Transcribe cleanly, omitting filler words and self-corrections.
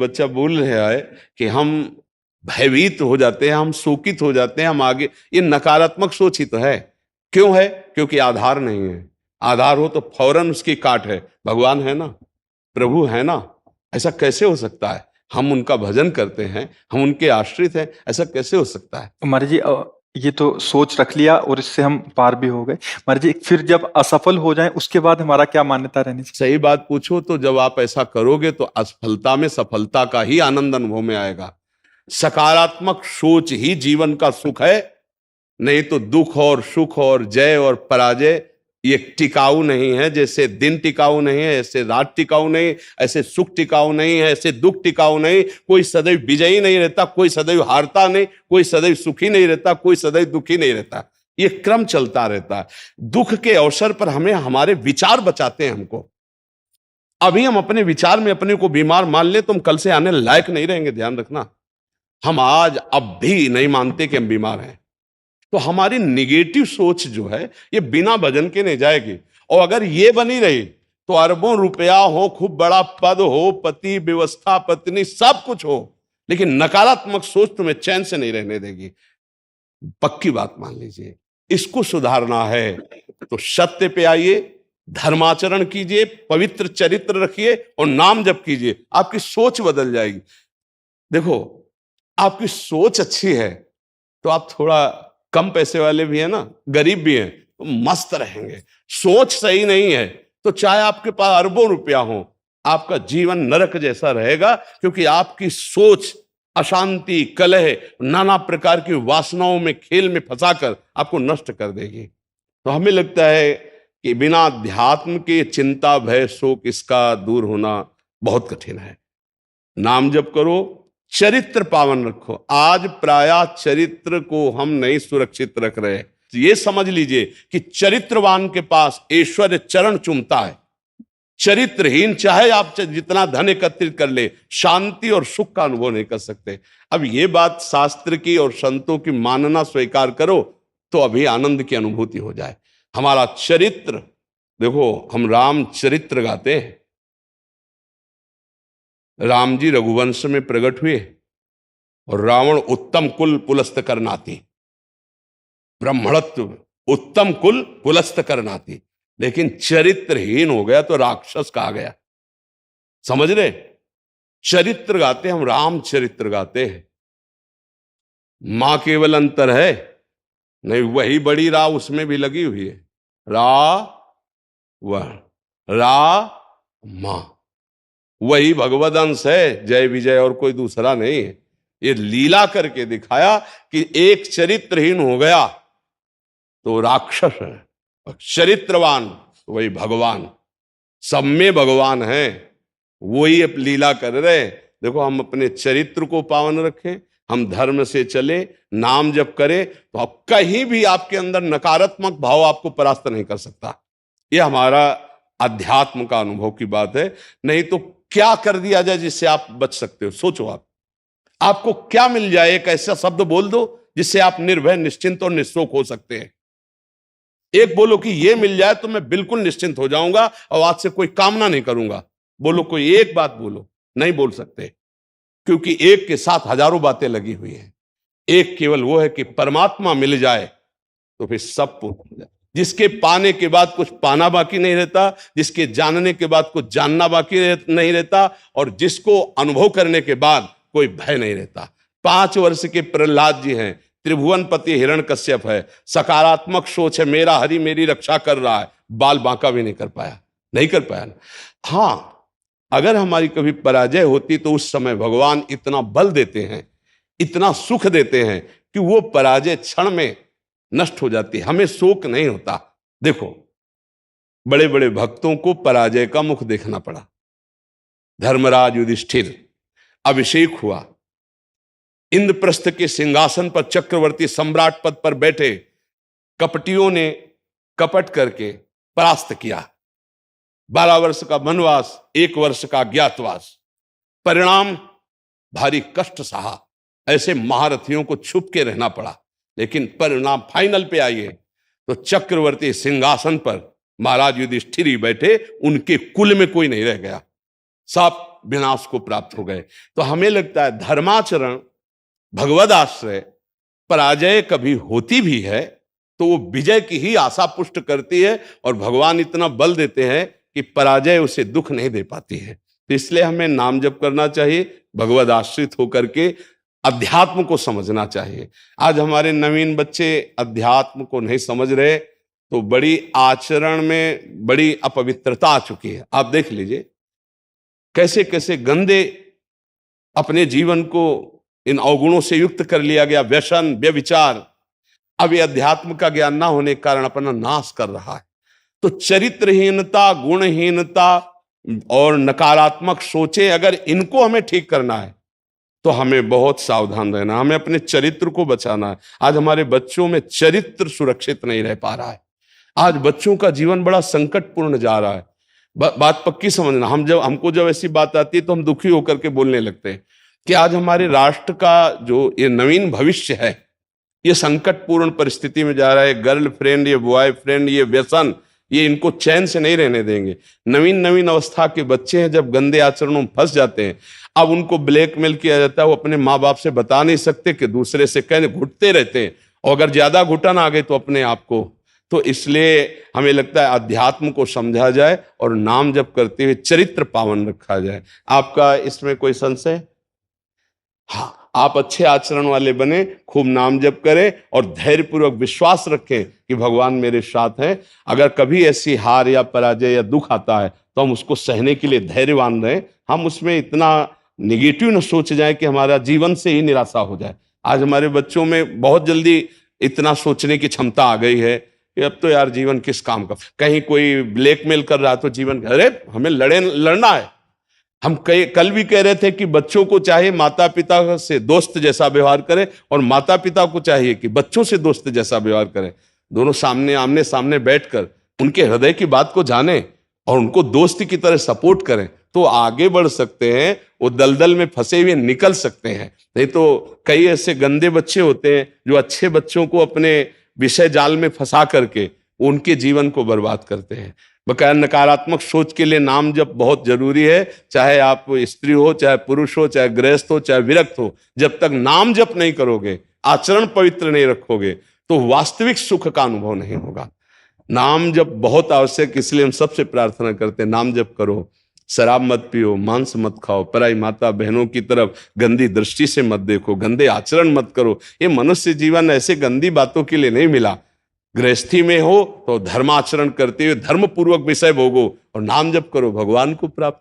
बच्चा बोल रहा है कि हम भयभीत हो जाते हैं, हम शोकित हो जाते हैं, हम आगे, ये नकारात्मक सोच ही तो है। क्यों है? क्योंकि आधार नहीं है। आधार हो तो फौरन उसकी काट है। भगवान है ना, प्रभु है ना, ऐसा कैसे हो सकता है? हम उनका भजन करते हैं, हम उनके आश्रित हैं, ऐसा कैसे हो सकता है? महाराज जी, ये तो सोच रख लिया और इससे हम पार भी हो गए। महाराज जी, फिर जब असफल हो जाएं उसके बाद हमारा क्या मान्यता रहनी चाहिए? सही बात पूछो तो जब आप ऐसा करोगे तो असफलता में सफलता का ही आनंद अनुभव में आएगा। सकारात्मक सोच ही जीवन का सुख है, नहीं तो दुख और सुख और जय और पराजय ये टिकाऊ नहीं है। जैसे दिन टिकाऊ नहीं है, ऐसे रात टिकाऊ नहीं, ऐसे सुख टिकाऊ नहीं है, ऐसे दुख टिकाऊ नहीं। कोई सदैव विजयी नहीं रहता, कोई सदैव हारता नहीं, कोई सदैव सुखी नहीं रहता, कोई सदैव दुखी नहीं रहता। ये क्रम चलता रहता है। दुख के अवसर पर हमें हमारे विचार बचाते हैं हमको। अभी हम अपने विचार में अपने को बीमार मान ले तो हम कल से आने लायक नहीं रहेंगे, ध्यान रखना। हम आज अब भी नहीं मानते कि हम बीमार हैं, तो हमारी निगेटिव सोच जो है ये बिना भजन के नहीं जाएगी। और अगर ये बनी रही तो अरबों रुपया हो, खूब बड़ा पद हो, पति व्यवस्था पत्नी सब कुछ हो, लेकिन नकारात्मक सोच तुम्हें चैन से नहीं रहने देगी। पक्की बात मान लीजिए। इसको सुधारना है तो सत्य पे आइए, धर्माचरण कीजिए, पवित्र चरित्र रखिए और नाम जप कीजिए, आपकी सोच बदल जाएगी। देखो, आपकी सोच अच्छी है तो आप थोड़ा कम पैसे वाले भी है ना, गरीब भी हैं, तो मस्त रहेंगे। सोच सही नहीं है तो चाहे आपके पास अरबों रुपया हो, आपका जीवन नरक जैसा रहेगा, क्योंकि आपकी सोच अशांति, कलह, नाना प्रकार की वासनाओं में, खेल में फंसाकर आपको नष्ट कर देगी। तो हमें लगता है कि बिना अध्यात्म के चिंता, भय, शोक इसका दूर होना बहुत कठिन है। नाम जप करो, चरित्र पावन रखो। आज प्रायः चरित्र को हम नहीं सुरक्षित रख रहे। तो ये समझ लीजिए कि चरित्रवान के पास ऐश्वर्य चरण चूमता है। चरित्रहीन चाहे आप जितना धन एकत्रित कर ले, शांति और सुख का अनुभव नहीं कर सकते। अब ये बात शास्त्र की और संतों की मानना स्वीकार करो तो अभी आनंद की अनुभूति हो जाए। हमारा चरित्र देखो, हम राम चरित्र गाते हैं। राम जी रघुवंश में प्रकट हुए और रावण उत्तम कुल पुलस्त करनाती, ब्राह्मणत्व उत्तम कुल पुलस्त करनाती, लेकिन चरित्रहीन हो गया तो राक्षस कहा गया। समझ रहे? चरित्र गाते हम, राम चरित्र गाते हैं। मां केवल अंतर है नहीं, वही बड़ी रा उसमें भी लगी हुई है। रा वह रा मां, वही भगवद अंश है, जय विजय और कोई दूसरा नहीं है। ये लीला करके दिखाया कि एक चरित्रहीन हो गया तो राक्षस है, और चरित्रवान तो वही भगवान। सब में भगवान है, वही अब लीला कर रहे। देखो, हम अपने चरित्र को पावन रखें, हम धर्म से चले, नाम जप करें, तो आप कहीं भी आपके अंदर नकारात्मक भाव आपको परास्त नहीं कर सकता। ये हमारा अध्यात्म का अनुभव की बात है। नहीं तो क्या कर दिया जाए जिससे आप बच सकते हो? सोचो, आपको क्या मिल जाए? एक ऐसा शब्द बोल दो जिससे आप निर्भय, निश्चिंत और निःशोक हो सकते हैं। एक बोलो कि ये मिल जाए तो मैं बिल्कुल निश्चिंत हो जाऊंगा और आज से कोई कामना नहीं करूंगा। बोलो, कोई एक बात बोलो। नहीं बोल सकते, क्योंकि एक के साथ हजारों बातें लगी हुई हैं। एक केवल वो है कि परमात्मा मिल जाए तो फिर सब पूर्ण हो जाए। जिसके पाने के बाद कुछ पाना बाकी नहीं रहता, जिसके जानने के बाद कुछ जानना बाकी नहीं रहता, और जिसको अनुभव करने के बाद कोई भय नहीं रहता। 5 वर्ष के प्रहलाद जी हैं, त्रिभुवनपति हिरण्यकश्यप है, सकारात्मक सोच है, मेरा हरि मेरी रक्षा कर रहा है, बाल बांका भी नहीं कर पाया, नहीं कर पाया। हाँ, अगर हमारी कभी पराजय होती तो उस समय भगवान इतना बल देते हैं, इतना सुख देते हैं कि वो पराजय क्षण में नष्ट हो जाती है, हमें शोक नहीं होता। देखो, बड़े बड़े भक्तों को पराजय का मुख देखना पड़ा। धर्मराज युधिष्ठिर, अभिषेक हुआ, इंद्रप्रस्थ के सिंहासन पर चक्रवर्ती सम्राट पद पर बैठे, कपटियों ने कपट करके परास्त किया। 12 वर्ष का वनवास, 1 वर्ष का अज्ञातवास, परिणाम भारी कष्ट सहा। ऐसे महारथियों को छुप के रहना पड़ा, लेकिन परिणाम फाइनल पे आइए तो चक्रवर्ती सिंहासन पर महाराज युधिष्ठिर ही बैठे, उनके कुल में कोई नहीं रह गया। सब विनाश को प्राप्त हो गए। तो हमें लगता है धर्माचरण, भगवद आश्रय, पराजय कभी होती भी है तो वो विजय की ही आशा पुष्ट करती है, और भगवान इतना बल देते हैं कि पराजय उसे दुख नहीं दे पाती है। तो इसलिए हमें नाम जप करना चाहिए, भगवद आश्रित होकर के अध्यात्म को समझना चाहिए। आज हमारे नवीन बच्चे अध्यात्म को नहीं समझ रहे, तो बड़ी आचरण में बड़ी अपवित्रता आ चुकी है। आप देख लीजिए कैसे कैसे गंदे अपने जीवन को इन अवगुणों से युक्त कर लिया गया, व्यसन, व्यभिचार। अब ये अध्यात्म का ज्ञान ना होने के कारण अपना नाश कर रहा है। तो चरित्रहीनता, गुणहीनता और नकारात्मक सोचे, अगर इनको हमें ठीक करना है तो हमें बहुत सावधान रहना, हमें अपने चरित्र को बचाना है। आज हमारे बच्चों में चरित्र सुरक्षित नहीं रह पा रहा है। आज बच्चों का जीवन बड़ा संकटपूर्ण जा रहा है। बात पक्की समझना, हमको जब ऐसी बात आती है तो हम दुखी होकर के बोलने लगते हैं कि आज हमारे राष्ट्र का जो ये नवीन भविष्य है, ये संकटपूर्ण परिस्थिति में जा रहा है। गर्लफ्रेंड, ये बॉयफ्रेंड, ये व्यसन, ये इनको चैन से नहीं रहने देंगे। नवीन नवीन अवस्था के बच्चे हैं, जब गंदे आचरणों में फंस जाते हैं, अब उनको ब्लैकमेल किया जाता है। वो अपने माँ बाप से बता नहीं सकते कि दूसरे से कहने घुटते रहते हैं, और अगर ज्यादा घुटन आ गई तो अपने आप को। तो इसलिए हमें लगता है अध्यात्म को समझा जाए और नाम जप करते हुए चरित्र पावन रखा जाए। आपका इसमें कोई संशय? हाँ, आप अच्छे आचरण वाले बने, खूब नाम जप करें और धैर्यपूर्वक विश्वास रखें कि भगवान मेरे साथ हैं। अगर कभी ऐसी हार या पराजय या दुख आता है तो हम उसको सहने के लिए धैर्यवान रहें। हम उसमें इतना निगेटिव न सोच जाए कि हमारा जीवन से ही निराशा हो जाए। आज हमारे बच्चों में बहुत जल्दी इतना सोचने की क्षमता आ गई है कि अब तो यार जीवन किस काम का। कहीं कोई ब्लैकमेल कर रहा तो जीवन, अरे हमें लड़ना है। हम कल भी कह रहे थे कि बच्चों को चाहिए माता पिता से दोस्त जैसा व्यवहार करें, और माता पिता को चाहिए कि बच्चों से दोस्त जैसा व्यवहार करें। दोनों आमने सामने बैठकर उनके हृदय की बात को जानें और उनको दोस्त की तरह सपोर्ट करें, तो आगे बढ़ सकते हैं, वो दलदल में फंसे हुए निकल सकते हैं। नहीं तो कई ऐसे गंदे बच्चे होते हैं जो अच्छे बच्चों को अपने विषय जाल में फंसा करके उनके जीवन को बर्बाद करते हैं। बकाया नकारात्मक सोच के लिए नाम जप बहुत जरूरी है। चाहे आप स्त्री हो, चाहे पुरुष हो, चाहे गृहस्थ हो, चाहे विरक्त हो, जब तक नाम जप नहीं करोगे, आचरण पवित्र नहीं रखोगे, तो वास्तविक सुख का अनुभव नहीं होगा। नाम जप बहुत आवश्यक, इसलिए हम सबसे प्रार्थना करते हैं नाम जप करो, शराब मत पियो, मांस मत खाओ, पराई माता बहनों की तरफ गंदी दृष्टि से मत देखो, गंदे आचरण मत करो। ये मनुष्य जीवन ऐसे गंदी बातों के लिए नहीं मिला। गृहस्थी में हो तो धर्माचरण करते हुए धर्म पूर्वक विषय भोगो और नाम जप करो, भगवान को प्राप्त